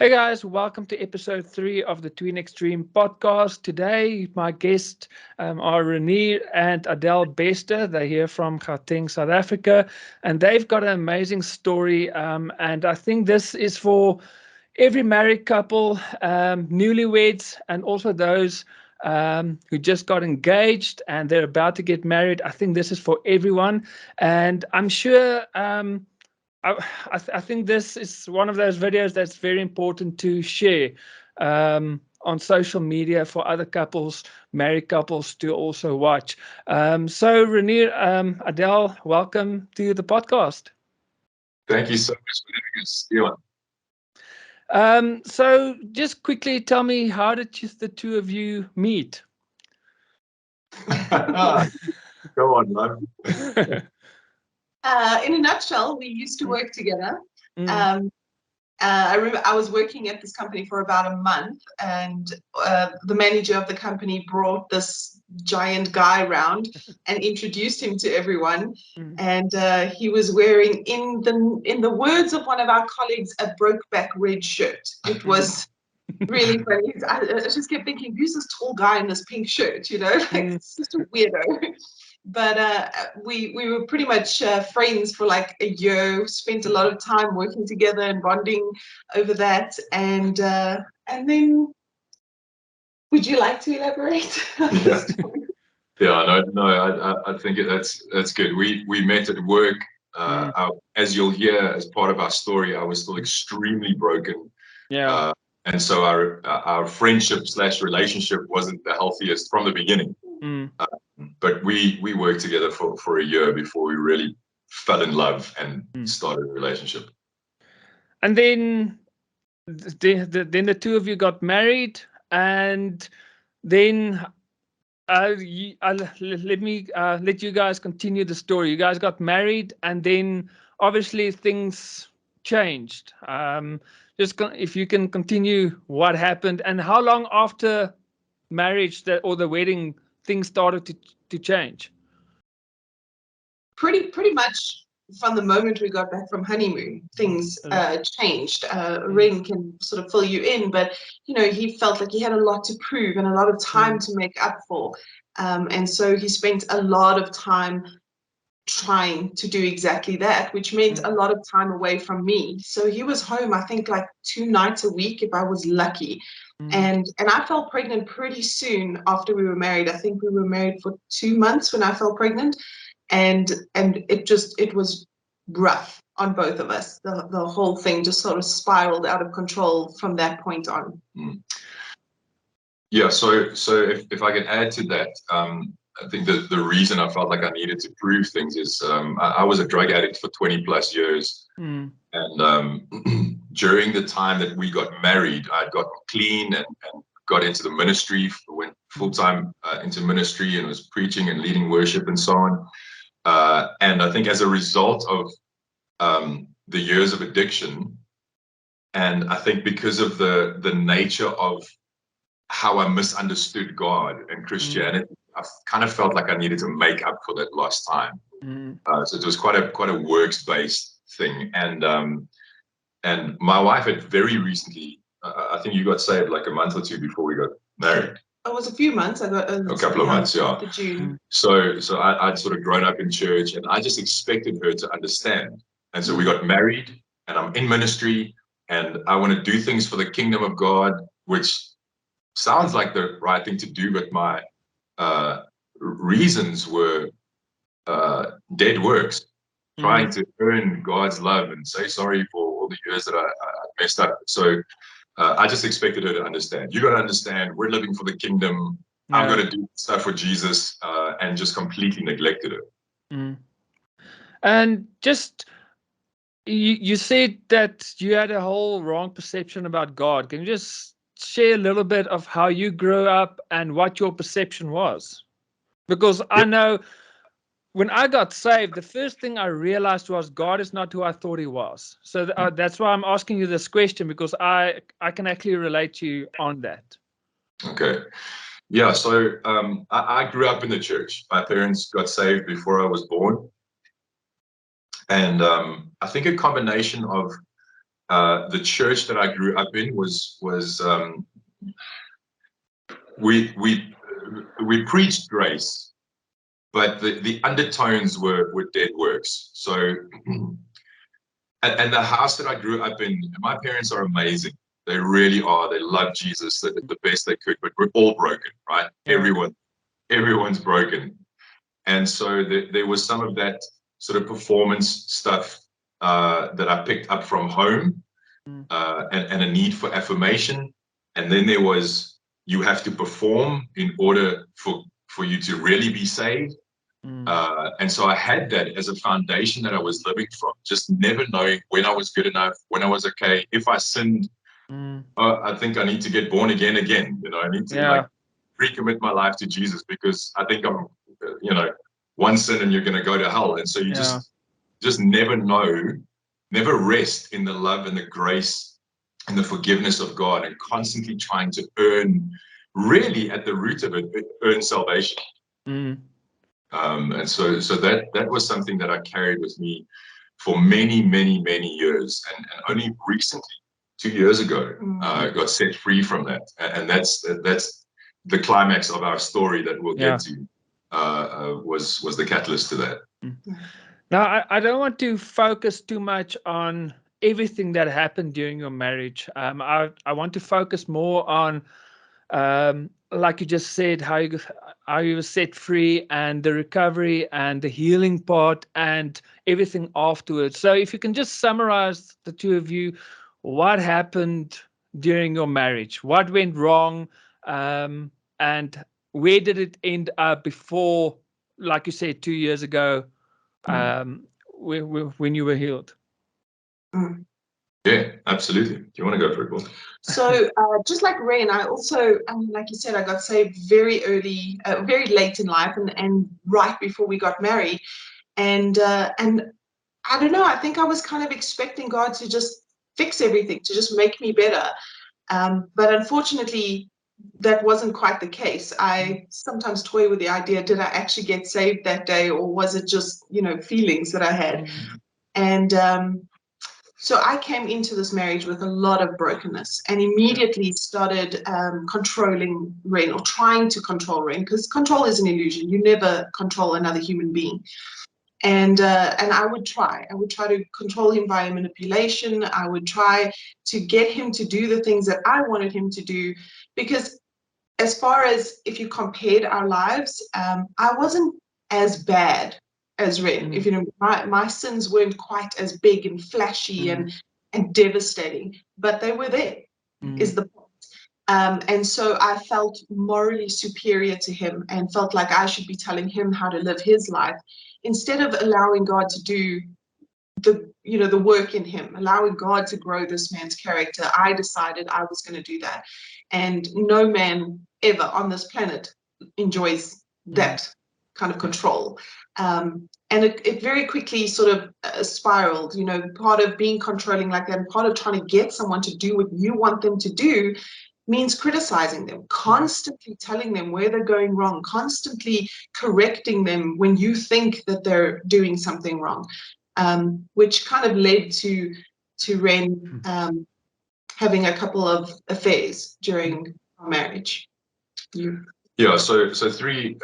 Hey guys, welcome to episode 3 of the Tween Xstream podcast. Today, my guests are Ren and Adele Bester. They're here from Gauteng, South Africa, and they've got an amazing story. And I think this is for every married couple, newlyweds, and also those who just got engaged and they're about to get married. I think this is for everyone, and I'm sure. I think this is one of those videos that's very important to share on social media for other couples, married couples to also watch. So, Renier, Adele, welcome to the podcast. Thank you so much for having us, Steven. So, just quickly tell me, how did the two of you meet? Go on, love. In a nutshell, we used to work together. I remember I was working at this company for about a month, and the manager of the company brought this giant guy around and introduced him to everyone. And he was wearing, in the words of one of our colleagues, a broke-back red shirt. It was really funny. I just kept thinking, who's this tall guy in this pink shirt? You know, like it's just a weirdo. But we were pretty much friends for like a year. Spent a lot of time working together and bonding over that. And then, would you like to elaborate? I think that's good. We met at work. As you'll hear, as part of our story, I was still extremely broken. Yeah. And so our friendship / relationship wasn't the healthiest from the beginning. But we worked together for a year before we really fell in love and started a relationship. And then the two of you got married, and then let me let you guys continue the story. You guys got married, and then obviously things changed. If you can continue what happened and how long after marriage or the wedding things started to change. Pretty much from the moment we got back from honeymoon, things changed. Ren can sort of fill you in, but you know, he felt like he had a lot to prove and a lot of time to make up for, and so he spent a lot of time trying to do exactly that, which meant a lot of time away from me. So he was home, I think, like 2 nights a week if I was lucky. And I fell pregnant pretty soon after we were married. I think we were married for 2 months when I fell pregnant, and it was rough on both of us. The whole thing just sort of spiraled out of control from that point on. Yeah, so if I can add to that, I think the reason I felt like I needed to prove things is I was a drug addict for 20 plus years. And during the time that we got married, I'd gotten clean and got into the ministry, went full-time into ministry and was preaching and leading worship and so on. And I think as a result of the years of addiction, and I think because of the nature of how I misunderstood God and Christianity, I kind of felt like I needed to make up for that lost time. So it was quite a works-based thing. And my wife had very recently, I think you got saved like a month or two before we got married. It was a few months. I got a couple of months, yeah. June. So I'd sort of grown up in church, and I just expected her to understand. And so we got married, and I'm in ministry, and I want to do things for the kingdom of God, which sounds like the right thing to do, but my reasons were dead works, trying to earn God's love and say sorry for all the years that I messed up. So I just expected her to understand. You got to understand, we're living for the kingdom. I'm going to do stuff for Jesus, and just completely neglected her. And just, you said that you had a whole wrong perception about God. Can you just share a little bit of how you grew up and what your perception was? Because I know when I got saved, the first thing I realized was God is not who I thought he was. So that's why I'm asking you this question, because I can actually relate to you on that. Okay. Yeah, so I grew up in the church. My parents got saved before I was born. And I think a combination of the church that I grew up in was we preached grace, but the undertones were dead works. So, and the house that I grew up in, my parents are amazing. They really are. They love Jesus. They did the best they could, but we're all broken, right? Yeah. Everyone's broken. And so there was some of that sort of performance stuff that I picked up from home, and a need for affirmation. And then there was, you have to perform in order for you to really be saved. And so I had that as a foundation that I was living from, just never knowing when I was good enough, when I was okay. If I sinned, I think I need to get born again. I need to like recommit my life to Jesus, because I think I'm, one sin and you're going to go to hell. And so you just never know, never rest in the love and the grace and the forgiveness of God, and constantly trying to earn, really at the root of it, earn salvation. And so that was something that I carried with me for many, many, many years, and only recently, 2 years ago, got set free from that. And that's the climax of our story that we'll get to. Was the catalyst to that. Now, I don't want to focus too much on everything that happened during your marriage. I want to focus more on, like you just said, how you were set free, and the recovery and the healing part and everything afterwards. So if you can just summarize, the two of you, what happened during your marriage, what went wrong, and where did it end up before, like you said, 2 years ago, when you were healed? Yeah, absolutely. Do you want to go for it, Paul? So just like Ren, I also, like you said, I got saved very early, very late in life, and right before we got married. And I don't know, I think I was kind of expecting God to just fix everything, to just make me better. But unfortunately, that wasn't quite the case. I sometimes toy with the idea, did I actually get saved that day, or was it just, feelings that I had? And so I came into this marriage with a lot of brokenness, and immediately started controlling Ren, or trying to control Ren, because control is an illusion. You never control another human being. And I would try to control him via manipulation. I would try to get him to do the things that I wanted him to do, because as far as if you compared our lives, I wasn't as bad as Ren. If you know, my sins weren't quite as big and flashy and devastating, but they were there, is the point. And so I felt morally superior to him, and felt like I should be telling him how to live his life, instead of allowing God to do the work in him, allowing God to grow this man's character. I decided I was going to do that. And no man ever on this planet enjoys that kind of control. And it very quickly sort of spiraled, part of being controlling like that, and part of trying to get someone to do what you want them to do, means criticizing them, constantly telling them where they're going wrong, constantly correcting them when you think that they're doing something wrong, which kind of led to Ren having a couple of affairs during our marriage. Yeah, so 3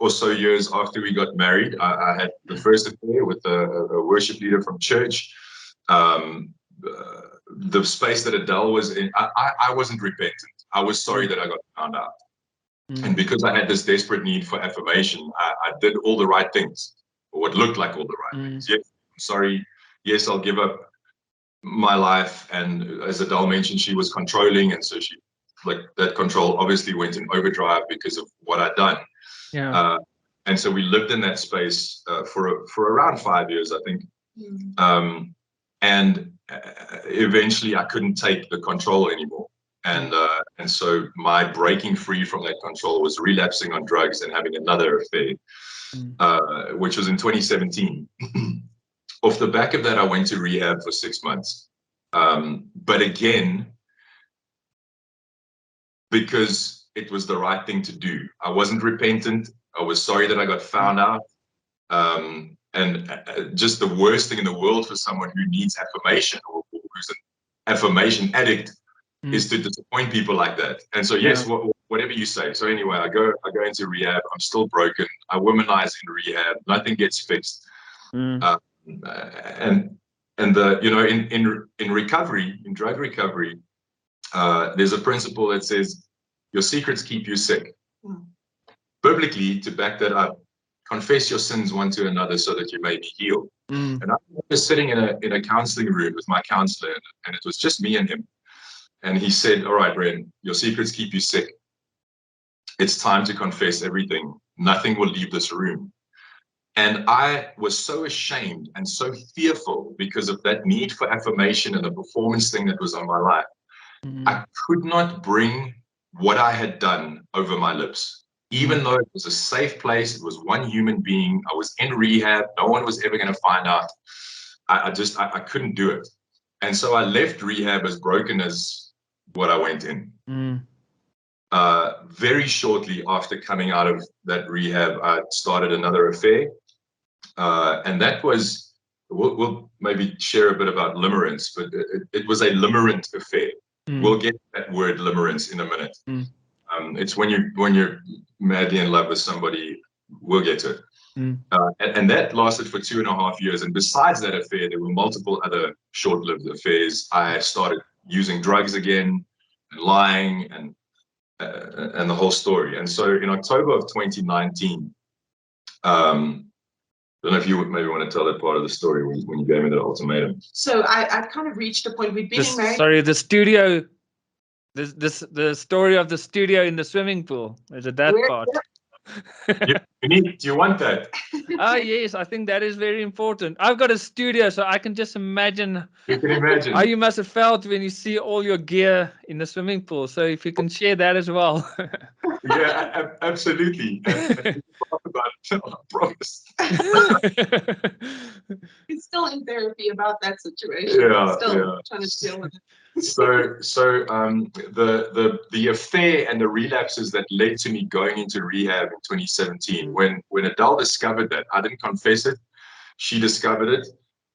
or so years after we got married, I had the first affair with a worship leader from church. The space that Adele was in, I wasn't repentant. I was sorry that I got found out. And because I had this desperate need for affirmation, I did all the right things, or what looked like all the right things. Yes, I'm sorry. Yes, I'll give up my life. And as Adele mentioned, she was controlling. And so that control obviously went in overdrive because of what I'd done. Yeah. And so we lived in that space for around 5 years, I think. And eventually I couldn't take the control anymore. And so my breaking free from that control was relapsing on drugs and having another affair, which was in 2017. Off the back of that, I went to rehab for 6 months. But again, because it was the right thing to do. I wasn't repentant. I was sorry that I got found out. And just the worst thing in the world for someone who needs affirmation, or who's an affirmation addict is to disappoint people like that. And so, yes, whatever you say. So anyway, I go into rehab. I'm still broken. I womanize in rehab. Nothing gets fixed. And the, you know, in recovery, in drug recovery, there's a principle that says your secrets keep you sick. Biblically, to back that up, confess your sins one to another so that you may be healed. And I was just sitting in a counseling room with my counselor, and it was just me and him. And he said, all right, Ren, your secrets keep you sick. It's time to confess everything. Nothing will leave this room. And I was so ashamed and so fearful because of that need for affirmation and the performance thing that was on my life. I could not bring what I had done over my lips. Even though it was a safe place, it was one human being, I was in rehab, no one was ever going to find out. I couldn't do it. And so I left rehab as broken as what I went in. Very shortly after coming out of that rehab, I started another affair. And that was, we'll maybe share a bit about limerence, but it was a limerent affair. We'll get that word limerence in a minute. It's when you're madly in love with somebody. We'll get to it. And that lasted for 2.5 years. And besides that affair, there were multiple other short-lived affairs. I started using drugs again, and lying, and the whole story. And so in October of 2019, I don't know if you would maybe want to tell that part of the story when you gave me that ultimatum. So I'd kind of reached a point. We'd been married. Sorry, the studio. The story of the studio in the swimming pool. Is it that part? Do you want that? Yes, I think that is very important. I've got a studio, so I can just imagine. You can imagine how you must have felt when you see all your gear in the swimming pool. So if you can share that as well. Yeah, absolutely. And talk about it, I promise. He's still in therapy about that situation. Still trying to deal with it. So the affair and the relapses that led to me going into rehab in 2017, when Adele discovered that, I didn't confess it. She discovered it.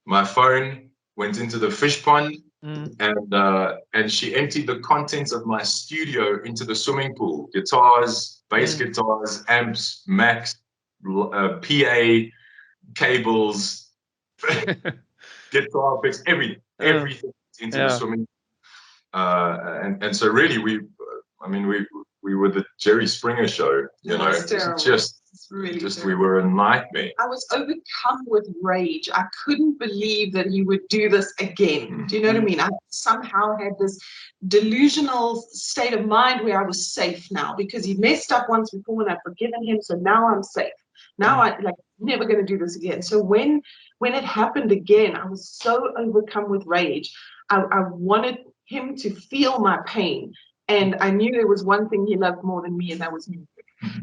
My phone went into the fish pond, and she emptied the contents of my studio into the swimming pool. Guitars, bass guitars, amps, Macs, PA, cables, guitar picks, everything into the swimming pool. And so really we were the Jerry Springer show, you know. We were a nightmare. I was overcome with rage. I couldn't believe that he would do this again. Do you know what I mean? I somehow had this delusional state of mind where I was safe now because he messed up once before and I've forgiven him, so now I'm safe. Now I never going to do this again. So when it happened again, I was so overcome with rage. I wanted him to feel my pain, and I knew there was one thing he loved more than me, and that was music.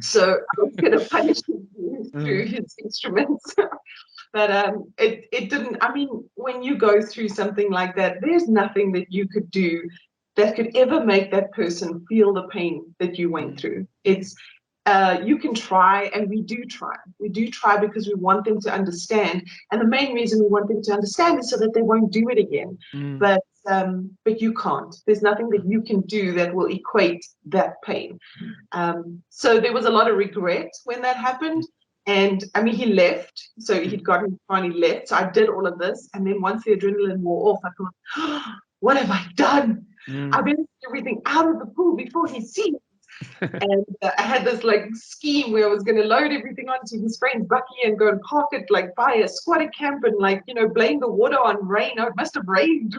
So I was going to punish him through his instruments. But it didn't. I mean, when you go through something like that, there's nothing that you could do that could ever make that person feel the pain that you went through. It's you can try, and we do try. We do try because we want them to understand, and the main reason we want them to understand is so that they won't do it again. But you can't. There's nothing that you can do that will equate that pain. So there was a lot of regret when that happened. And I mean, he left. So he'd gotten finally left. So I did all of this. And then once the adrenaline wore off, I thought, oh, what have I done? I better get everything out of the pool before he sees. And I had this like scheme where I was going to load everything onto his friend's bucky and go and park it like by a squatter camp and like, you know, blame the water on rain. Oh, it must have rained.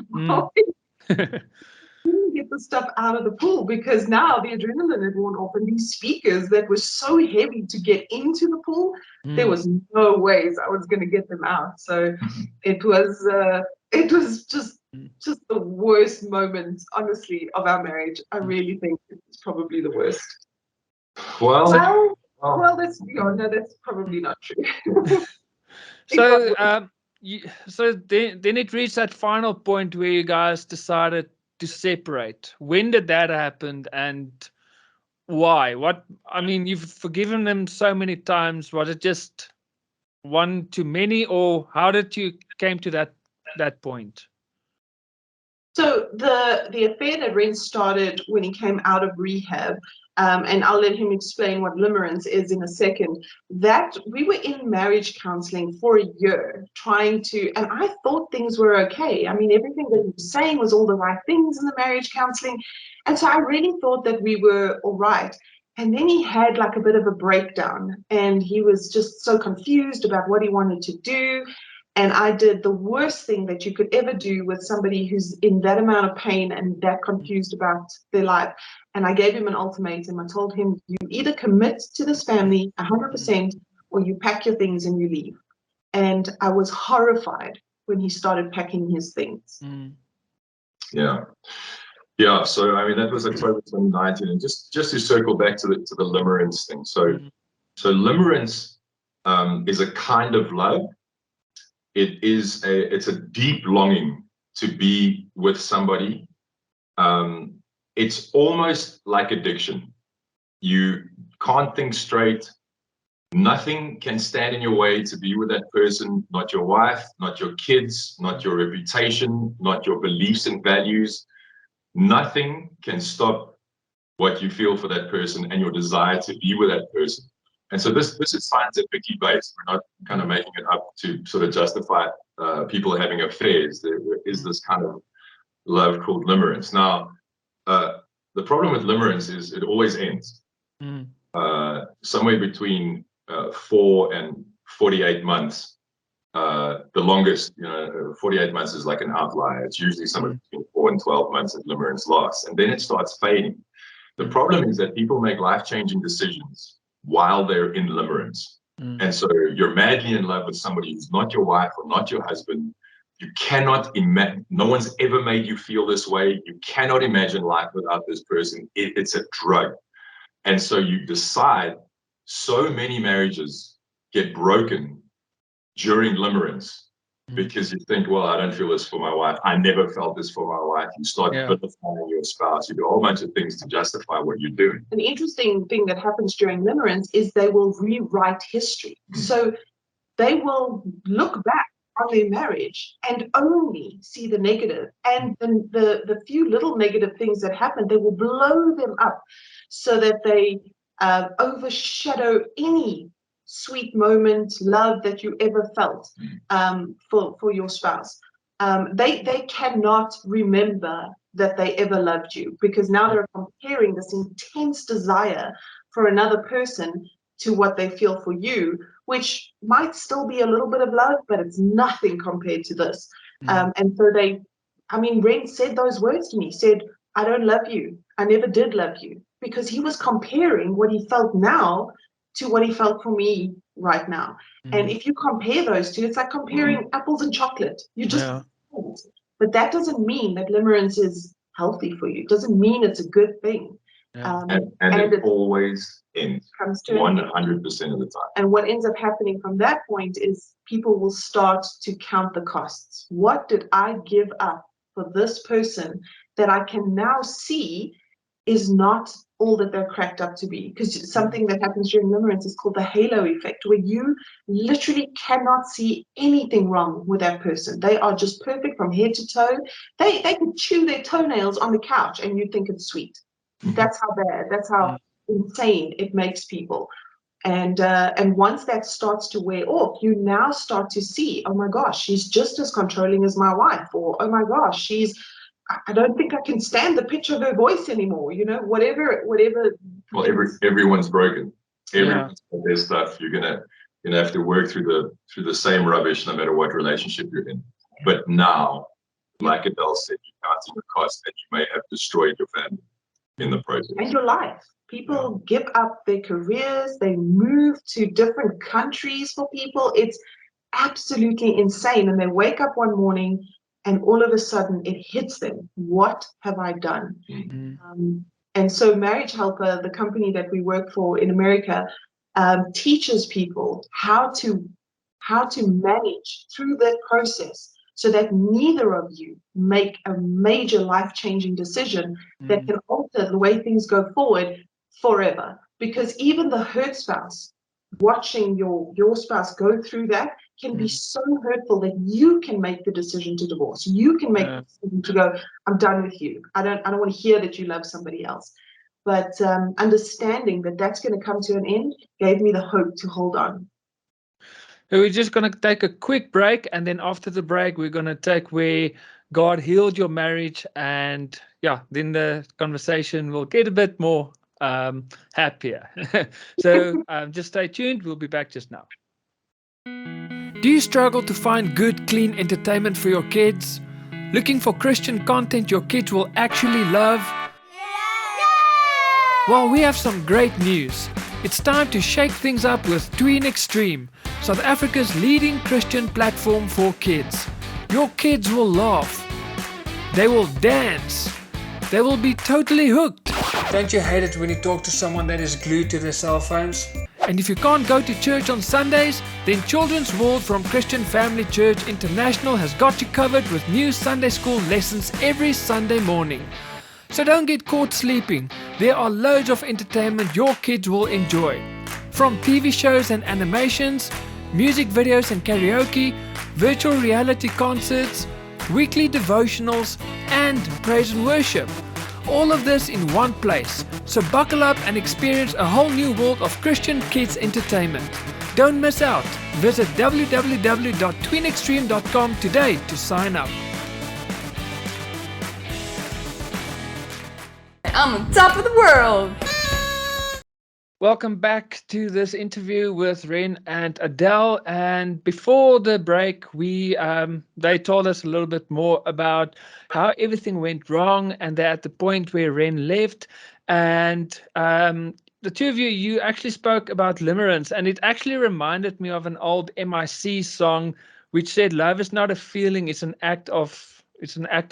Get the stuff out of the pool because now the adrenaline had worn off, and these speakers that were so heavy to get into the pool, there was no ways I was going to get them out. So it was just the worst moment, honestly, of our marriage. I really think it's probably the worst. Well, that's that's probably not true. So then it reached that final point where you guys decided to separate. When did that happen, and why? What, I mean, you've forgiven him so many times. Was it just one too many, or how did you came to that point? So the affair that Ren started when he came out of rehab, and I'll let him explain what limerence is in a second, that we were in marriage counseling for a year trying to, and I thought things were okay. I mean, everything that he was saying was all the right things in the marriage counseling. And so I really thought that we were all right. And then he had like a bit of a breakdown, and he was just so confused about what he wanted to do. And I did the worst thing that you could ever do with somebody who's in that amount of pain and that confused about their life. And I gave him an ultimatum. I told him, you either commit to this family 100% or you pack your things and you leave. And I was horrified when he started packing his things. Yeah. Yeah, so I mean that was October 2019, and just to circle back to the limerence thing. So limerence is a kind of love. It's a deep longing to be with somebody. It's almost like addiction. You can't think straight. Nothing can stand in your way to be with that person, not your wife, not your kids, not your reputation, not your beliefs and values. Nothing can stop what you feel for that person and your desire to be with that person. And so this is scientifically based. We're not kind of making it up to sort of justify people having affairs. There is this kind of love called limerence. Now, the problem with limerence is it always ends. Somewhere between 4 and 48 months. The longest, 48 months is like an outlier. It's usually somewhere between 4 and 12 months that limerence lasts, and then it starts fading. The problem is that people make life-changing decisions while they're in limerence. And so you're madly in love with somebody who's not your wife or not your husband. You cannot imagine, no one's ever made you feel this way. You cannot imagine life without this person. It's a drug. And so you decide, so many marriages get broken during limerence because you think, well, I don't feel this for my wife. I never felt this for my wife. You start vilifying your spouse. You do a whole bunch of things to justify what you're doing. An interesting thing that happens during limerence is they will rewrite history. So they will look back on their marriage and only see the negative. And then the few little negative things that happen, they will blow them up so that they overshadow any sweet moment, love that you ever felt for your spouse. They cannot remember that they ever loved you, because now they're comparing this intense desire for another person to what they feel for you, which might still be a little bit of love, but it's nothing compared to this. And so Ren said those words to me, said, I don't love you. I never did love you, because he was comparing what he felt now to what he felt for me right now. And if you compare those two, it's like comparing apples and chocolate. You just, but that doesn't mean that limerence is healthy for you. It doesn't mean it's a good thing. And it always ends 100% of the time. And what ends up happening from that point is people will start to count the costs. What did I give up for this person that I can now see is not all that they're cracked up to be? Because something that happens during limerence is called the halo effect, where you literally cannot see anything wrong with that person. They are just perfect from head to toe. They could chew their toenails on the couch and you think it's sweet. That's how bad, that's how insane it makes people. And once that starts to wear off, you now start to see, oh my gosh, she's just as controlling as my wife, or oh my gosh, I don't think I can stand the pitch of her voice anymore, whatever. Well, everyone's broken. Everyone's got their stuff. You're gonna have to work through the same rubbish no matter what relationship you're in. But now, like Adele said, you're counting the cost that you may have destroyed your family in the process. And your life. People give up their careers, they move to different countries for people. It's absolutely insane. And they wake up one morning and all of a sudden it hits them. What have I done? And so Marriage Helper, the company that we work for in America, teaches people how to manage through that process so that neither of you make a major life-changing decision that can alter the way things go forward forever. Because even the hurt spouse watching your spouse go through that can be so hurtful that you can make the decision to divorce. You can make the decision to go, I'm done with you. I don't want to hear that you love somebody else. But understanding that that's going to come to an end gave me the hope to hold on. So we're just going to take a quick break, and then after the break, we're going to take where God healed your marriage, and then the conversation will get a bit more happier. So just stay tuned. We'll be back just now. Do you struggle to find good, clean entertainment for your kids? Looking for Christian content your kids will actually love? Well, we have some great news. It's time to shake things up with Tween Xstream, South Africa's leading Christian platform for kids. Your kids will laugh. They will dance. They will be totally hooked. Don't you hate it when you talk to someone that is glued to their cell phones? And if you can't go to church on Sundays, then Children's World from Christian Family Church International has got you covered with new Sunday school lessons every Sunday morning. So don't get caught sleeping. There are loads of entertainment your kids will enjoy. From TV shows and animations, music videos and karaoke, virtual reality concerts, weekly devotionals, and praise and worship. All of this in one place. So buckle up and experience a whole new world of Christian kids entertainment. Don't miss out. Visit www.tweenxstream.com today to sign up. I'm on top of the world. Welcome back to this interview with Ren and Adele. And before the break, they told us a little bit more about how everything went wrong, and they're at the point where Ren left. And the two of you actually spoke about Limerence, and it actually reminded me of an old MIC song which said, "Love is not a feeling; it's an act of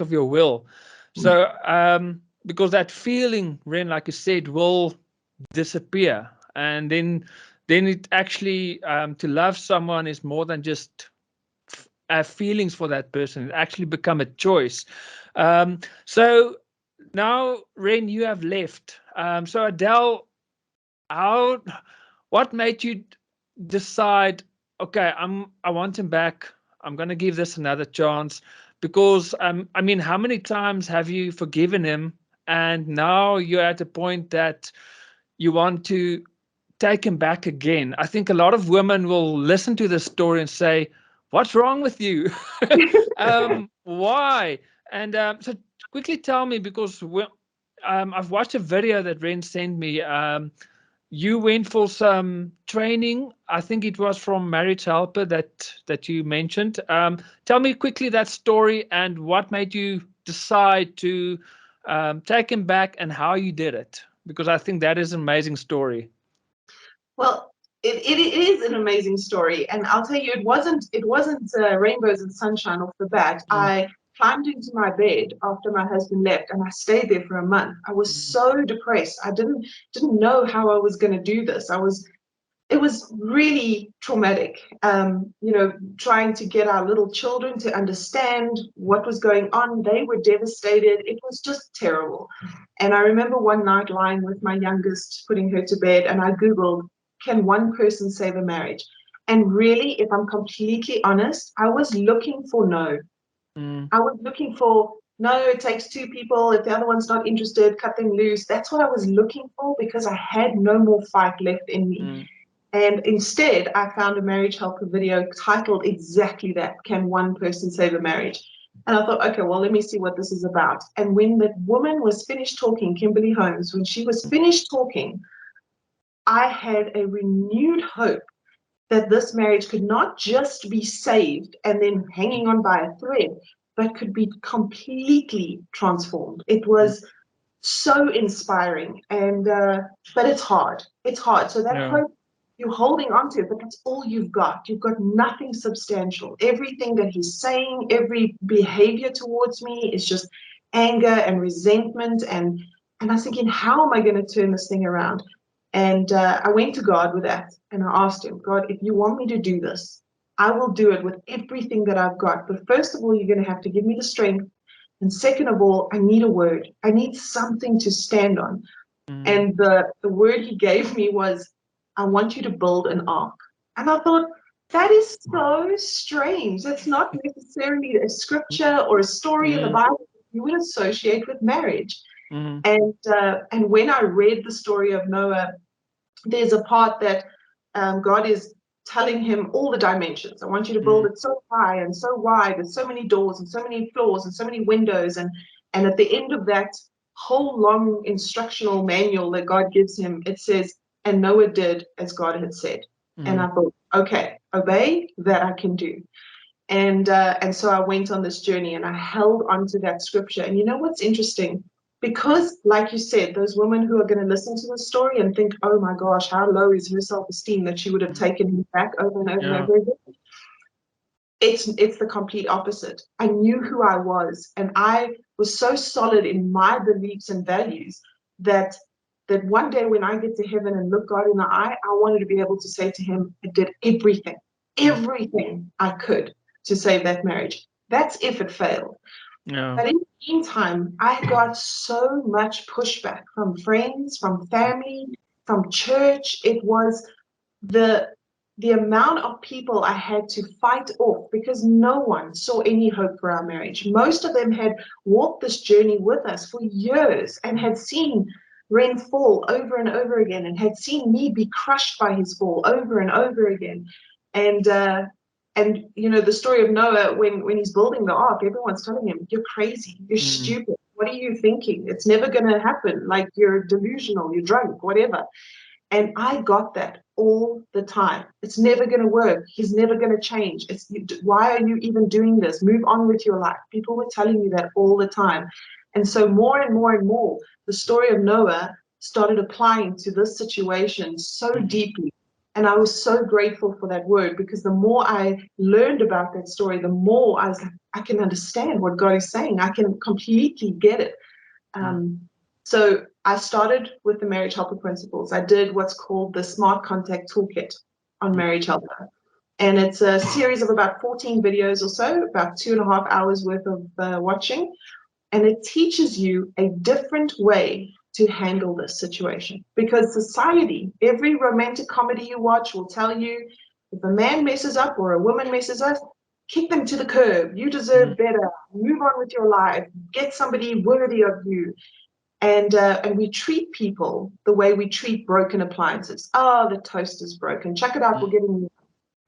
your will." So because that feeling, Ren, like you said, will disappear, and then it actually to love someone is more than just have feelings for that person. It actually become a choice. So now, Ren, you have left. So Adele, what made you decide, okay, I want him back, I'm going to give this another chance? Because I mean, how many times have you forgiven him, and now you're at a point that you want to take him back again? I think a lot of women will listen to this story and say, what's wrong with you? Why? And so quickly tell me, because I've watched a video that Ren sent me. You went for some training. I think it was from Marriage Helper that you mentioned. Tell me quickly that story and what made you decide to take him back and how you did it, because I think that is an amazing story. Well, it is an amazing story, and I'll tell you, it wasn't rainbows and sunshine off the bat. I climbed into my bed after my husband left, and I stayed there for a month. I was so depressed. I didn't know how I was going to do this. It was really traumatic. Trying to get our little children to understand what was going on. They were devastated. It was just terrible. And I remember one night lying with my youngest, putting her to bed, and I Googled, can one person save a marriage? And really, if I'm completely honest, I was looking for no. I was looking for, no, it takes two people. If the other one's not interested, cut them loose. That's what I was looking for, because I had no more fight left in me. And instead, I found a Marriage Helper video titled exactly that, Can One Person Save a Marriage? And I thought, okay, well, let me see what this is about. And when the woman was finished talking, Kimberly Holmes, when she was finished talking, I had a renewed hope that this marriage could not just be saved and then hanging on by a thread, but could be completely transformed. It was so inspiring, and but it's hard. It's hard. So that hope, you're holding on to it, but that's all you've got. You've got nothing substantial. Everything that he's saying, every behavior towards me is just anger and resentment. And I was thinking, how am I going to turn this thing around? And I went to God with that, and I asked him, God, if you want me to do this, I will do it with everything that I've got. But first of all, you're going to have to give me the strength. And second of all, I need a word. I need something to stand on. And the word he gave me was, I want you to build an ark. And I thought, that is so strange. That's not necessarily a scripture or a story in the Bible you would associate with marriage. And when I read the story of Noah, there's a part that God is telling him all the dimensions. I want you to build it so high and so wide, with so many doors and so many floors and so many windows. And at the end of that whole long instructional manual that God gives him, it says, and Noah did as God had said. And I thought, okay, obey, that I can do. And so I went on this journey and I held onto that scripture. And you know what's interesting? Because, like you said, those women who are going to listen to the story and think, oh my gosh, how low is her self-esteem that she would have taken him back over and over and over again. It's the complete opposite. I knew who I was, and I was so solid in my beliefs and values that one day when I get to heaven and look God in the eye, I wanted to be able to say to him, I did everything I could to save that marriage. That's if it failed. But in the meantime, I got so much pushback from friends, from family, from church. It was the amount of people I had to fight off because no one saw any hope for our marriage. Most of them had walked this journey with us for years and had seen Ren fall over and over again and had seen me be crushed by his fall over and over again. And you know, the story of Noah, when he's building the ark, everyone's telling him, you're crazy, you're stupid, what are you thinking? It's never going to happen. Like, you're delusional, you're drunk, whatever. And I got that all the time. It's never going to work. He's never going to change. Why are you even doing this? Move on with your life. People were telling me that all the time. And so more and more and more, the story of Noah started applying to this situation so deeply. And I was so grateful for that word, because the more I learned about that story, the more I was like, I can understand what God is saying. I can completely get it. So I started with the Marriage Helper Principles. I did what's called the Smart Contact Toolkit on Marriage Helper. And it's a series of about 14 videos or so, about 2.5 hours worth of watching. And it teaches you a different way to handle this situation. Because society, every romantic comedy you watch will tell you, if a man messes up or a woman messes up, kick them to the curb. You deserve better. Move on with your life. Get somebody worthy of you. And we treat people the way we treat broken appliances. Oh, the toaster's broken. Check it out. We're getting new.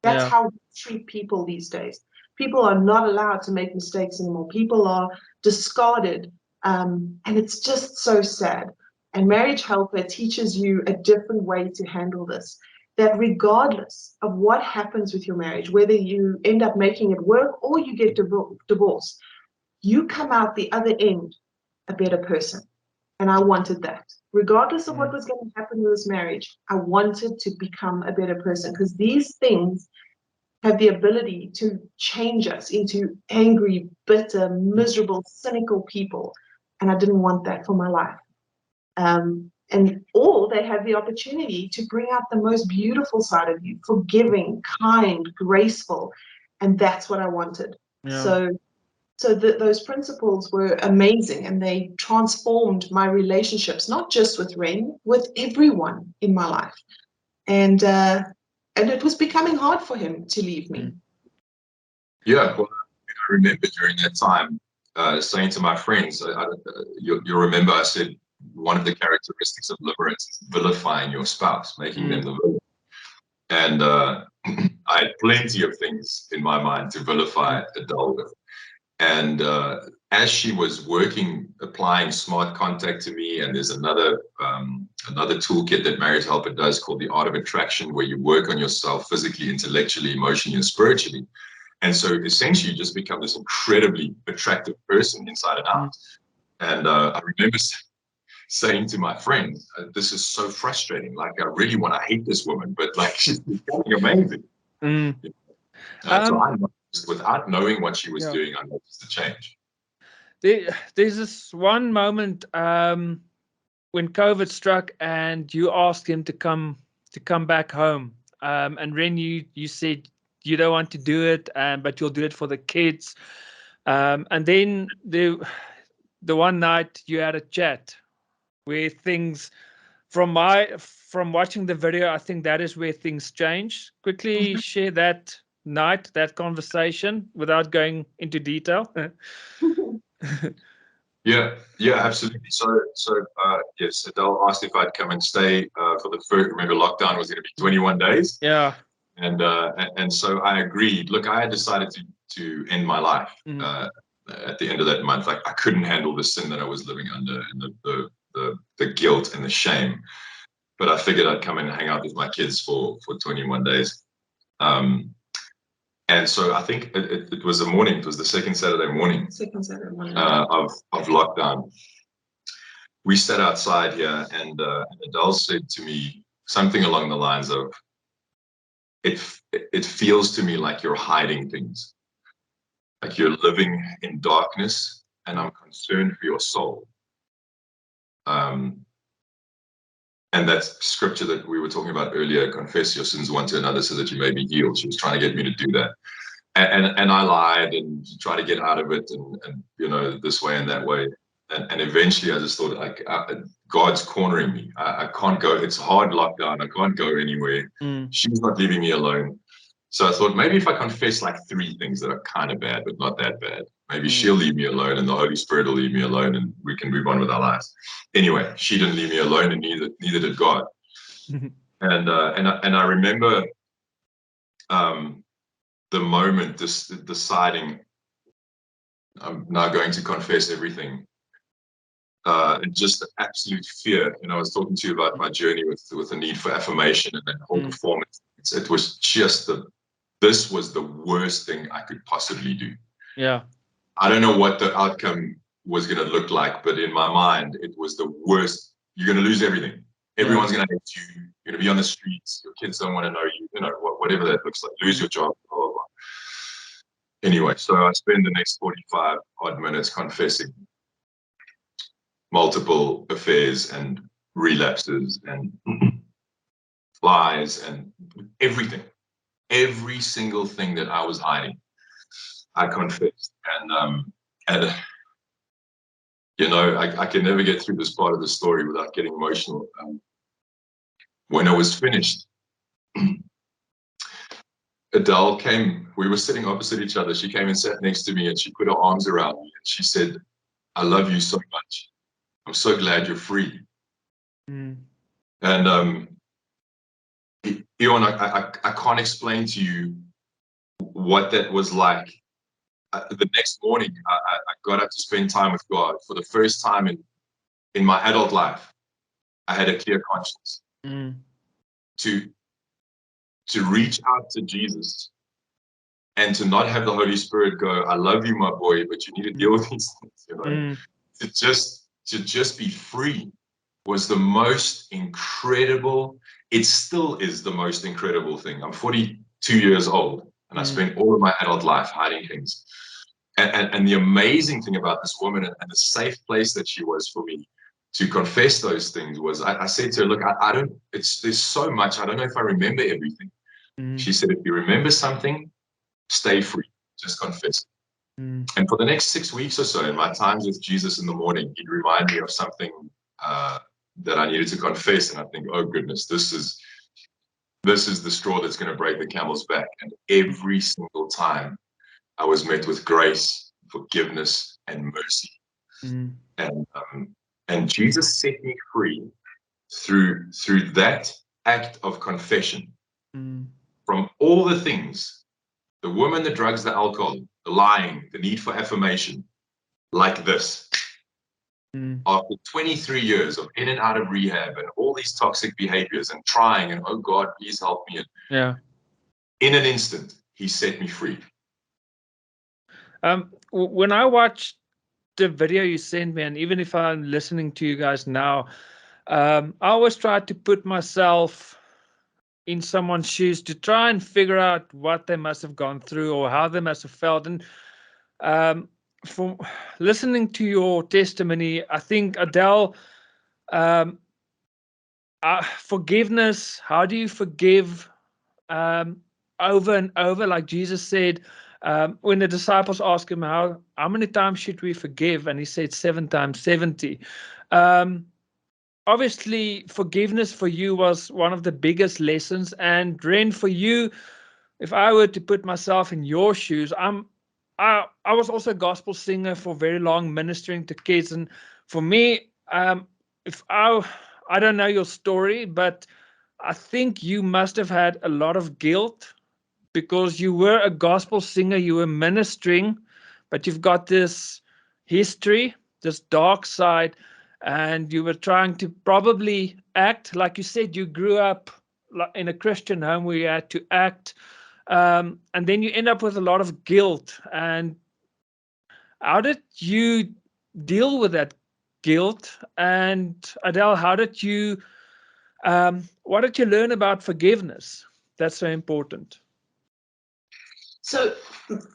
That's how we treat people these days. People are not allowed to make mistakes anymore. People are discarded. And it's just so sad. And Marriage Helper teaches you a different way to handle this. That regardless of what happens with your marriage, whether you end up making it work or you get divorced, you come out the other end a better person. And I wanted that. Regardless of what was going to happen with this marriage, I wanted to become a better person, because these things have the ability to change us into angry, bitter, miserable, cynical people. And I didn't want that for my life. Or they have the opportunity to bring out the most beautiful side of you, forgiving, kind, graceful. And that's what I wanted. So those principles were amazing, and they transformed my relationships, not just with Ren, with everyone in my life. And it was becoming hard for him to leave me. Yeah, well, I remember during that time saying to my friends, you'll remember I said one of the characteristics of Limerence is vilifying your spouse, making them the villain. And I had plenty of things in my mind to vilify Adele with. And as she was applying smart contact to me, and there's another toolkit that Marriage Helper does called the Art of Attraction, where you work on yourself physically, intellectually, emotionally, and spiritually. And so essentially you just become this incredibly attractive person inside and out. And I remember saying to my friends, this is so frustrating. Like, I really want to hate this woman, but like, she's becoming amazing. So I noticed, without knowing what she was doing, I noticed the change. There's this one moment when COVID struck and you asked him to come back home. And Ren, you said you don't want to do it, but you'll do it for the kids. And then the one night you had a chat where things from watching the video, I think that is where things change. Quickly share that night, that conversation, without going into detail. Yeah, absolutely. So yes, Adele asked if I'd come and stay for the first. Remember, lockdown was going to be 21 days. Yeah. And so I agreed. Look, I had decided to end my life at the end of that month. Like, I couldn't handle the sin that I was living under, and the guilt and the shame. But I figured I'd come and hang out with my kids for 21 days. And so I think it was the morning. It was the second Saturday morning. Of lockdown. We sat outside here, and Adele said to me something along the lines of, "It feels to me like you're hiding things, like you're living in darkness, and I'm concerned for your soul." And that scripture that we were talking about earlier, confess your sins one to another so that you may be healed. She was trying to get me to do that. And I lied and tried to get out of it, and this way and that way. And eventually I just thought, like, God's cornering me. I can't go. It's a hard lockdown. I can't go anywhere. She's not leaving me alone. So I thought, maybe if I confess like 3 things that are kind of bad, but not that bad, maybe she'll leave me alone and the Holy Spirit will leave me alone and we can move on with our lives. Anyway, she didn't leave me alone, and neither did God. And I remember the moment deciding I'm now going to confess everything. And just the absolute fear. I was talking to you about my journey with the need for affirmation and then whole performance. It was just this was the worst thing I could possibly do. Yeah. I don't know what the outcome was going to look like, but in my mind, it was the worst. You're going to lose everything. Everyone's going to hate you. You're going to be on the streets. Your kids don't want to know you. Whatever that looks like. Lose your job. Blah, blah, blah. Anyway, so I spend the next 45 odd minutes confessing multiple affairs and relapses and lies and everything. Every single thing that I was hiding, I confessed. And I can never get through this part of the story without getting emotional. When I was finished, Adele came. We were sitting opposite each other. She came and sat next to me, and she put her arms around me, and she said, "I love you so much. I'm so glad you're free." And I can't explain to you what that was like. The next morning, I got up to spend time with God for the first time in my adult life. I had a clear conscience to reach out to Jesus and to not have the Holy Spirit go, "I love you, my boy, but you need to deal with these things." To just be free was the most incredible. It still is the most incredible thing. I'm 42 years old, and I spent all of my adult life hiding things. And the amazing thing about this woman and the safe place that she was for me to confess those things was, I said to her, "Look, I don't. There's so much. I don't know if I remember everything." She said, "If you remember something, stay free. Just confess." And for the next 6 weeks or so, in my times with Jesus in the morning, he'd remind me of something that I needed to confess, and I think, "Oh goodness, this is the straw that's going to break the camel's back." And every single time, I was met with grace, forgiveness, and mercy. And Jesus set me free through that act of confession from all the things, the woman, the drugs, the alcohol, the lying, the need for affirmation, like this. After 23 years of in and out of rehab and all these toxic behaviors and trying and, "Oh God, please help me." In an instant, he set me free. When I watched the video you sent me, and even if I'm listening to you guys now, I always try to put myself in someone's shoes to try and figure out what they must have gone through or how they must have felt. And from listening to your testimony, I think, Adele, forgiveness, how do you forgive over and over? Like Jesus said, when the disciples asked him, how many times should we forgive? And he said 7 times 70. obviously forgiveness for you was one of the biggest lessons. And Ren, for you, if I were to put myself in your shoes, I was also a gospel singer for very long, ministering to kids. And for me, if I don't know your story, but I think you must have had a lot of guilt because you were a gospel singer, you were ministering, but you've got this history, this dark side, and you were trying to probably act. Like you said, you grew up in a Christian home where you had to act. And then you end up with a lot of guilt. And how did you deal with that guilt? And Adele, what did you learn about forgiveness? That's so important. So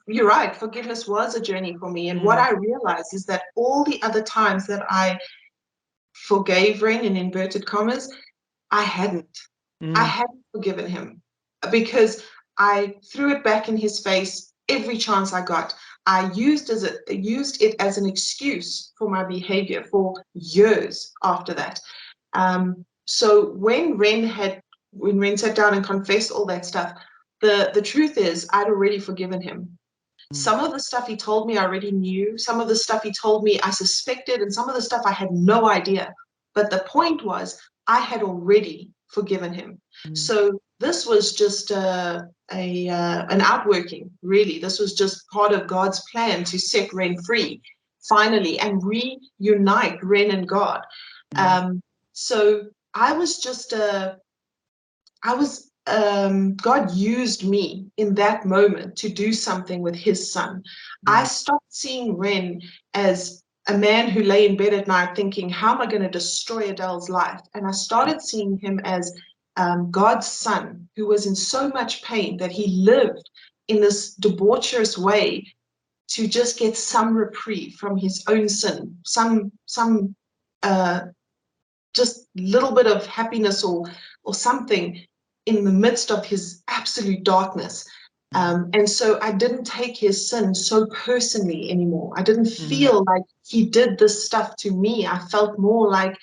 you're right, forgiveness was a journey for me. And what I realized is that all the other times that I forgave Ren, in inverted commas, I hadn't. I hadn't forgiven him because I threw it back in his face every chance I got. I used it as an excuse for my behavior for years after that. So when Ren sat down and confessed all that stuff, the truth is I'd already forgiven him. Some of the stuff he told me I already knew. Some of the stuff he told me I suspected, and some of the stuff I had no idea. But the point was I had already forgiven him. So this was just an outworking, really. This was just part of God's plan to set Ren free, finally, and reunite Ren and God. So I was just God used me in that moment to do something with his son. I stopped seeing Ren as a man who lay in bed at night thinking, how am I going to destroy Adele's life? And I started seeing him as God's son, who was in so much pain that he lived in this debaucherous way to just get some reprieve from his own sin, some just little bit of happiness or something in the midst of his absolute darkness. And so I didn't take his sin so personally anymore. I didn't feel like he did this stuff to me. I felt more like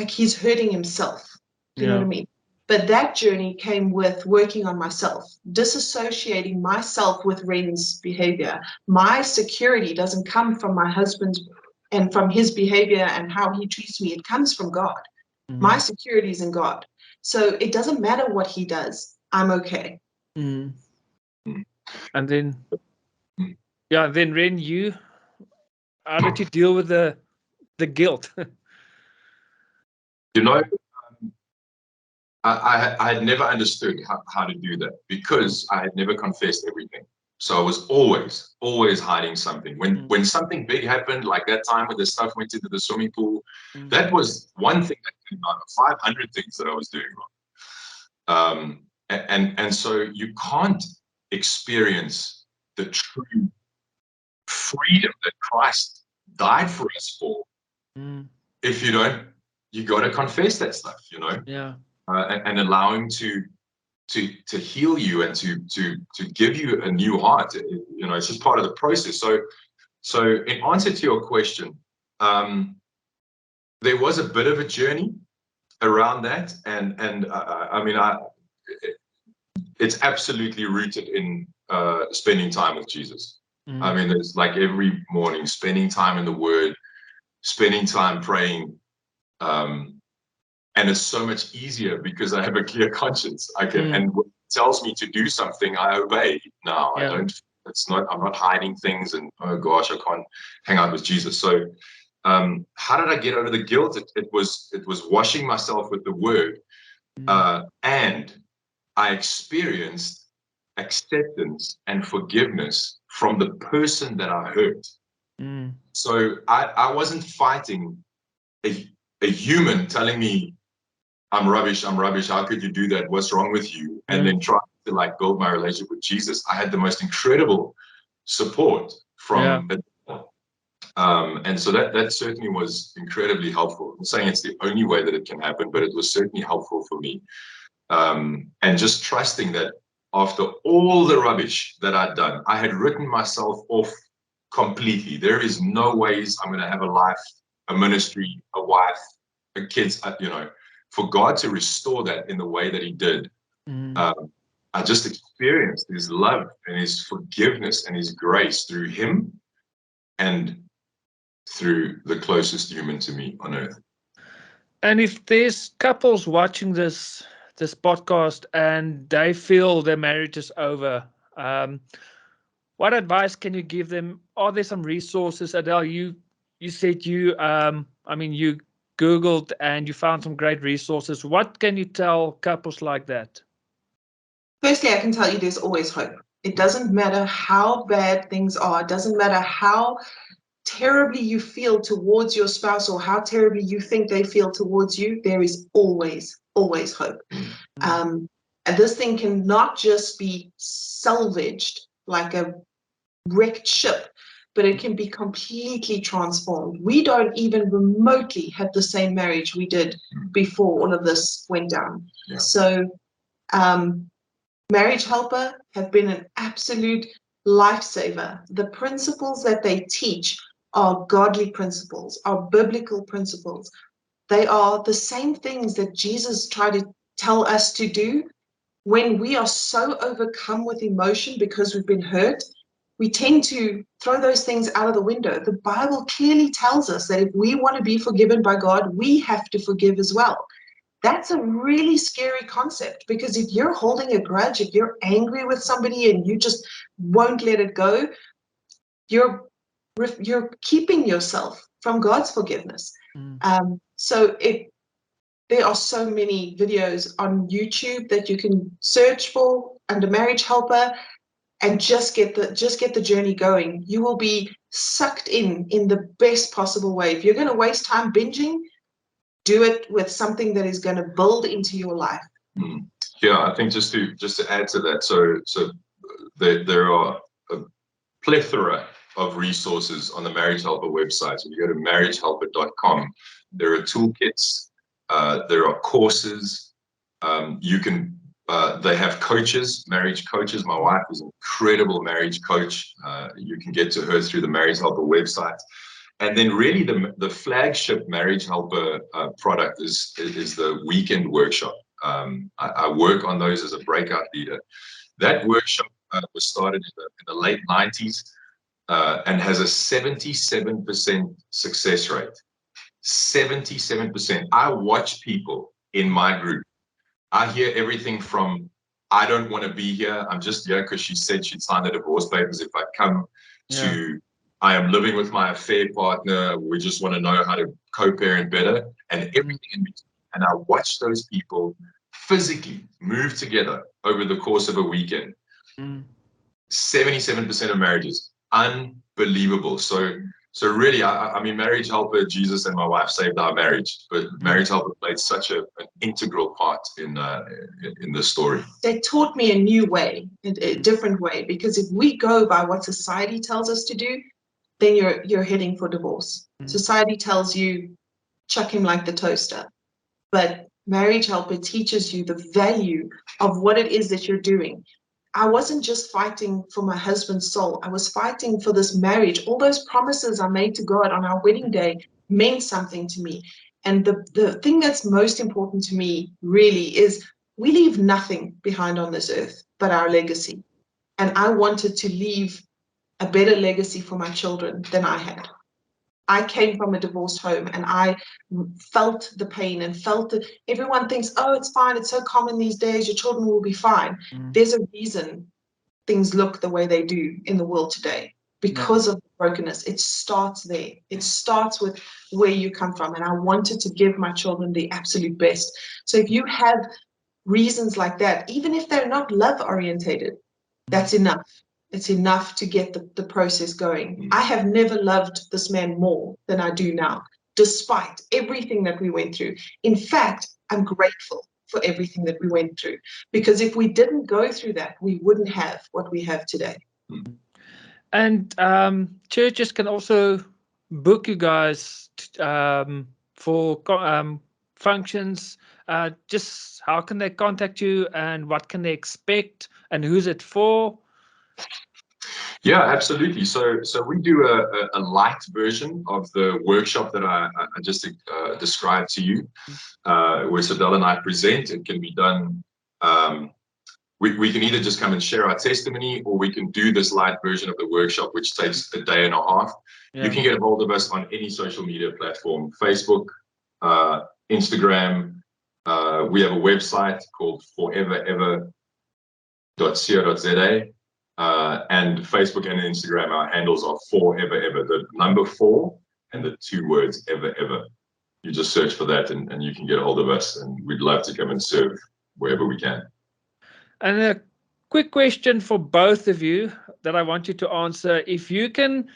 he's hurting himself. Do you know what I mean? But that journey came with working on myself, disassociating myself with Ren's behavior. My security doesn't come from my husband and from his behavior and how he treats me. It comes from God. My security is in God. So it doesn't matter what he does. I'm okay. And then, then Ren, how did you deal with the guilt? You know, I had never understood how to do that because I had never confessed everything. So I was always hiding something. When something big happened, like that time when the stuff went into the swimming pool, that was one thing that came out of 500 things that I was doing wrong. And so you can't experience the true freedom that Christ died for us for if you don't. You got to confess that stuff, you know. And allow him to heal you and to give you a new heart. You know, it's just part of the process. So in answer to your question, there was a bit of a journey around that, and I mean, it's absolutely rooted in spending time with Jesus. I mean, it's like every morning spending time in the Word, spending time praying. And it's so much easier because I have a clear conscience. I can, and what tells me to do something, I obey now. I don't, I'm not hiding things and, oh gosh, I can't hang out with Jesus. So how did I get over the guilt? It was washing myself with the Word. And I experienced acceptance and forgiveness from the person that I hurt. So I wasn't fighting a human telling me, I'm rubbish, how could you do that? What's wrong with you? And then trying to like build my relationship with Jesus. I had the most incredible support from it. And so that certainly was incredibly helpful. I'm saying it's the only way that it can happen, but it was certainly helpful for me. And just trusting that after all the rubbish that I'd done, I had written myself off completely. There is no ways I'm going to have a life, a ministry, a wife, kids, for God to restore that in the way that he did, I just experienced his love and his forgiveness and his grace through him and through the closest human to me on earth. And if there's couples watching this podcast and they feel their marriage is over, what advice can you give them? Are there some resources? Adele, you said you Googled and you found some great resources. What can you tell couples like that? Firstly, I can tell you there's always hope. It doesn't matter how bad things are. It doesn't matter how terribly you feel towards your spouse or how terribly you think they feel towards you. There is always hope. And this thing can not just be salvaged like a wrecked ship, but it can be completely transformed. We don't even remotely have the same marriage we did before all of this went down. Yeah. So Marriage Helper have been an absolute lifesaver. The principles that they teach are godly principles, are biblical principles. They are the same things that Jesus tried to tell us to do. When we are so overcome with emotion because we've been hurt, we tend to throw those things out of the window. The Bible clearly tells us that if we want to be forgiven by God, we have to forgive as well. That's a really scary concept, because if you're holding a grudge, if you're angry with somebody and you just won't let it go, you're keeping yourself from God's forgiveness. So there are so many videos on YouTube that you can search for under Marriage Helper and just get the journey going. You will be sucked in the best possible way. If you're going to waste time binging, do it with something that is going to build into your life. Yeah, I think just to add to that, so there are a plethora of resources on the Marriage Helper website. So you go to marriagehelper.com. There are toolkits, there are courses. They have coaches, marriage coaches. My wife is an incredible marriage coach. You can get to her through the Marriage Helper website. And then really the flagship Marriage Helper product is the weekend workshop. I work on those as a breakout leader. That workshop was started in the late 90s and has a 77% success rate. 77%. I watch people in my group. I hear everything from, I don't want to be here, I'm just here because she said she'd sign the divorce papers if I come, to I am living with my affair partner, we just want to know how to co-parent better, and everything in between. And I watch those people physically move together over the course of a weekend. 77% of marriages, unbelievable. So really, I mean, Marriage Helper, Jesus and my wife saved our marriage, but Marriage Helper played such an integral part in the story. They taught me a new way, a different way, because if we go by what society tells us to do, then you're heading for divorce. Society tells you, chuck him like the toaster. But Marriage Helper teaches you the value of what it is that you're doing. I wasn't just fighting for my husband's soul. I was fighting for this marriage. All those promises I made to God on our wedding day meant something to me. And the thing that's most important to me really is we leave nothing behind on this earth but our legacy. And I wanted to leave a better legacy for my children than I had. I came from a divorced home and I felt the pain and everyone thinks, oh, it's fine. It's so common these days. Your children will be fine. There's a reason things look the way they do in the world today because of the brokenness. It starts there. It starts with where you come from. And I wanted to give my children the absolute best. So if you have reasons like that, even if they're not love orientated, that's enough. It's enough to get the process going. I have never loved this man more than I do now, despite everything that we went through. In fact, I'm grateful for everything that we went through, because if we didn't go through that, we wouldn't have what we have today. And churches can also book you guys for functions. Just how can they contact you and what can they expect and who's it for? Yeah, absolutely. So we do a light version of the workshop that I just described to you, where Sadell and I present. It can be done. We can either just come and share our testimony, or we can do this light version of the workshop, which takes a day and a half. You can get a hold of us on any social media platform: Facebook, Instagram. We have a website called foreverever.co.za. And Facebook and Instagram, our handles are foreverever, the number 4 and the 2 words ever. You just search for that and you can get a hold of us, and we'd love to come and serve wherever we can. And a quick question for both of you that I want you to answer. If you can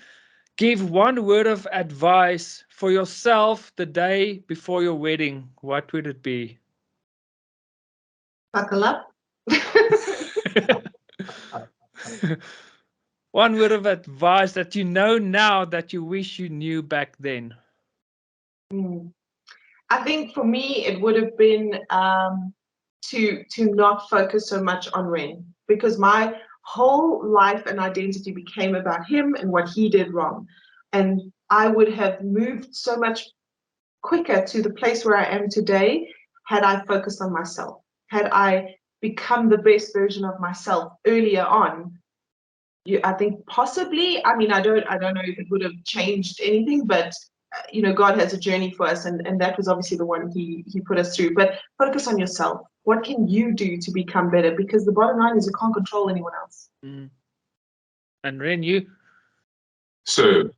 give one word of advice for yourself the day before your wedding, what would it be? Buckle up. One word of advice that you know now that you wish you knew back then. I think for me, it would have been to not focus so much on Ren, because my whole life and identity became about him and what he did wrong. And I would have moved so much quicker to the place where I am today had I focused on myself. Had I become the best version of myself earlier on, I think possibly, I mean, I don't know if it would have changed anything, but God has a journey for us, and that was obviously the one he put us through. But focus on yourself. What can you do to become better? Because the bottom line is you can't control anyone else. Mm. And Ren, you? So,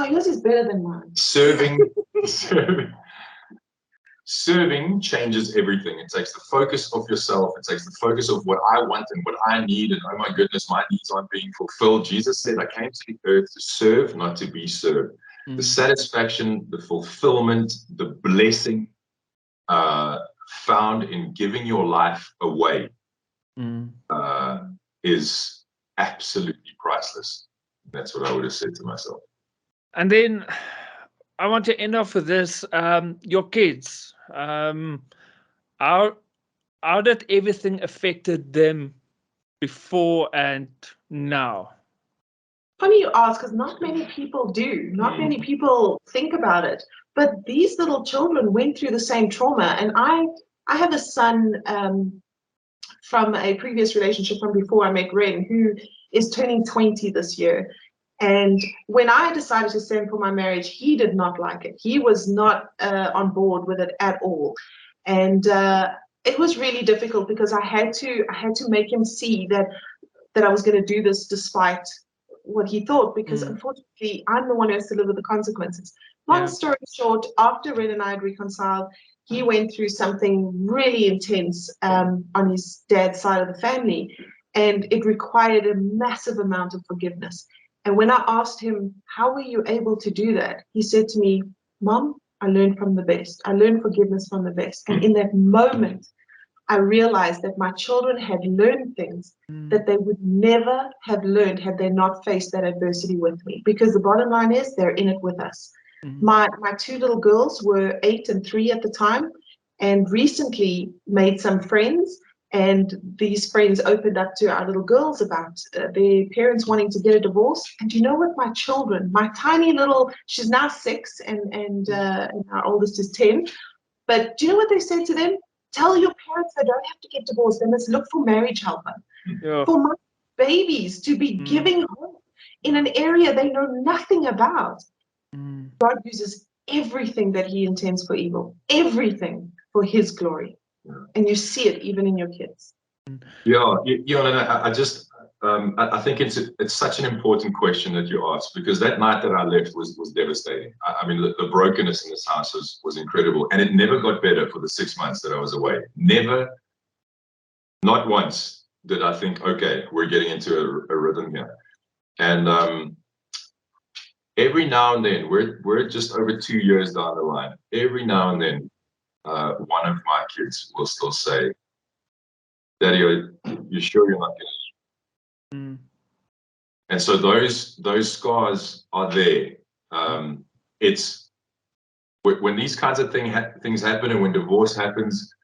yours is better than mine. Serving changes everything. It takes the focus off yourself. It takes the focus of what I want and what I need. And oh my goodness, my needs aren't being fulfilled. Jesus said, I came to the earth to serve, not to be served. The satisfaction, the fulfillment, the blessing found in giving your life away is absolutely priceless. That's what I would have said to myself. And then I want to end off with this. Your kids, how did everything affected them before and now? Funny you ask, because not many people do. Not many people think about it. But these little children went through the same trauma. And I have a son from a previous relationship from before I met Ren, who is turning 20 this year. And when I decided to stand for my marriage, he did not like it. He was not on board with it at all. And it was really difficult, because I had to make him see that I was going to do this despite what he thought, because unfortunately I'm the one who has to live with the consequences. Long story short, after Ren and I had reconciled, he went through something really intense on his dad's side of the family, and it required a massive amount of forgiveness. And when I asked him, how were you able to do that? He said to me, Mom, I learned from the best. I learned forgiveness from the best. And in that moment, I realized that my children had learned things that they would never have learned had they not faced that adversity with me. Because the bottom line is, they're in it with us. My 2 little girls were 8 and 3 at the time, and recently made some friends. And these friends opened up to our little girls about their parents wanting to get a divorce. And you know what? My children, my tiny little, she's now 6 and our oldest is 10. But do you know what they said to them? Tell your parents they don't have to get divorced. They must look for marriage helper. For my babies to be giving hope in an area they know nothing about. God uses everything that he intends for evil, everything for his glory. And you see it even in your kids. I think it's such an important question that you asked, because that night that I left was devastating. I mean, the brokenness in this house was incredible, and it never got better for the 6 months that I was away. Never, not once did I think, okay, we're getting into a rhythm here. And every now and then, we're just over 2 years down the line. Every now and then, one of my kids will still say, Daddy, you sure you're not going to? And so those scars are there. It's when these kinds of things happen, and when divorce happens,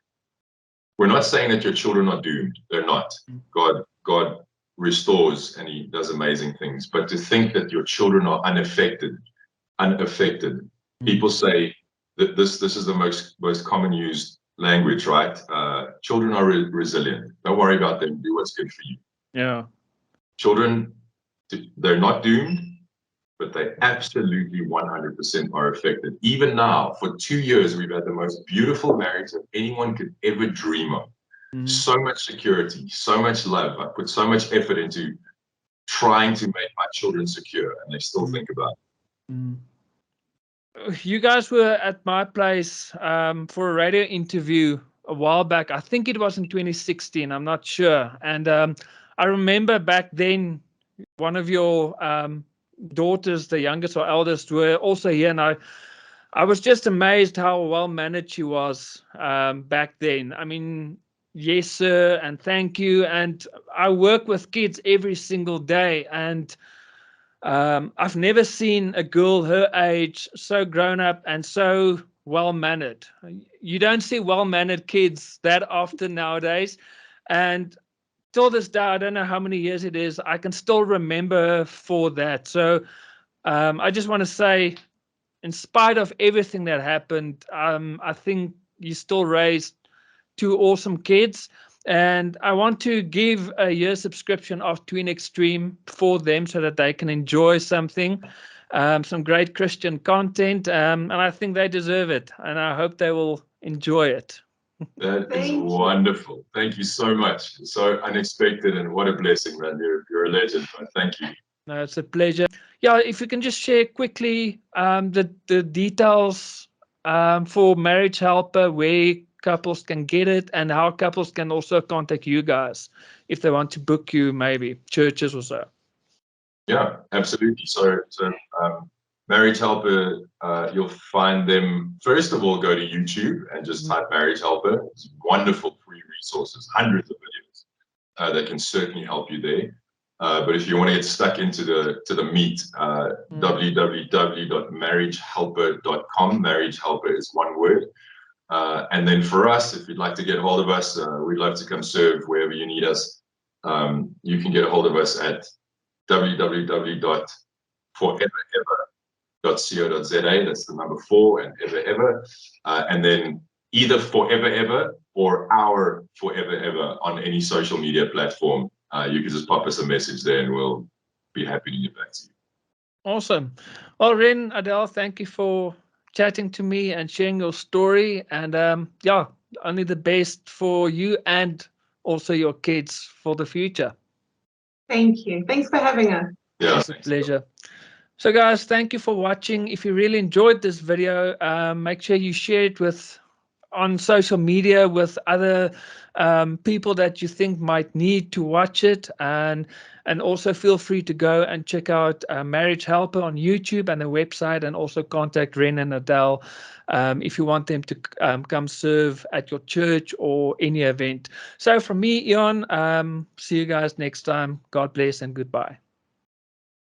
we're not saying that your children are doomed. They're not. God restores and he does amazing things. But to think that your children are unaffected. People say that this is the most common used language, right? Children are resilient. Don't worry about them. Do what's good for you. Yeah. Children, they're not doomed, but they absolutely 100% are affected. Even now, for 2 years, we've had the most beautiful marriage that anyone could ever dream of. So much security, so much love. I put so much effort into trying to make my children secure, and they still think about it. You guys were at my place for a radio interview a while back. I think it was in 2016. I'm not sure. And I remember back then, one of your daughters, the youngest or eldest, were also here. And I was just amazed how well managed she was back then. I mean, yes, sir, and thank you. And I work with kids every single day. And I've never seen a girl her age so grown up and so well mannered. You don't see well mannered kids that often nowadays. And till this day, I don't know how many years it is, I can still remember her for that. So I just want to say, in spite of everything that happened, I think you still raised 2 awesome kids. And I want to give a year subscription of Tween Xstream for them so that they can enjoy something, some great Christian content. And I think they deserve it. And I hope they will enjoy it. That is wonderful. Thank you so much. So unexpected, and what a blessing, man. You're a legend, man. Thank you. No, it's a pleasure. Yeah, if you can just share quickly the details for Marriage Helper, where couples can get it, and how couples can also contact you guys if they want to book you, maybe churches or so. Yeah, absolutely. So Marriage Helper, you'll find them. First of all, go to YouTube and just type Marriage Helper. It's wonderful free resources, hundreds of videos that can certainly help you there. But if you want to get stuck into the meat, www.marriagehelper.com. Marriage Helper is one word. And then for us, if you'd like to get a hold of us, we'd love to come serve wherever you need us. You can get a hold of us at www.foreverever.co.za. That's the number 4 and ever. And then either Forever Ever or our Forever Ever on any social media platform. You can just pop us a message there and we'll be happy to get back to you. Awesome. Well, Ren, Adele, thank you for chatting to me and sharing your story. And yeah, only the best for you and also your kids for the future. Thank you. Thanks for having us. Yeah, it's a pleasure. So guys, thank you for watching. If you really enjoyed this video, make sure you share it on social media with other people that you think might need to watch it, and also feel free to go and check out Marriage Helper on YouTube and the website, and also contact Ren and Adele if you want them to come serve at your church or any event. So from me, Ian, see you guys next time. God bless and goodbye.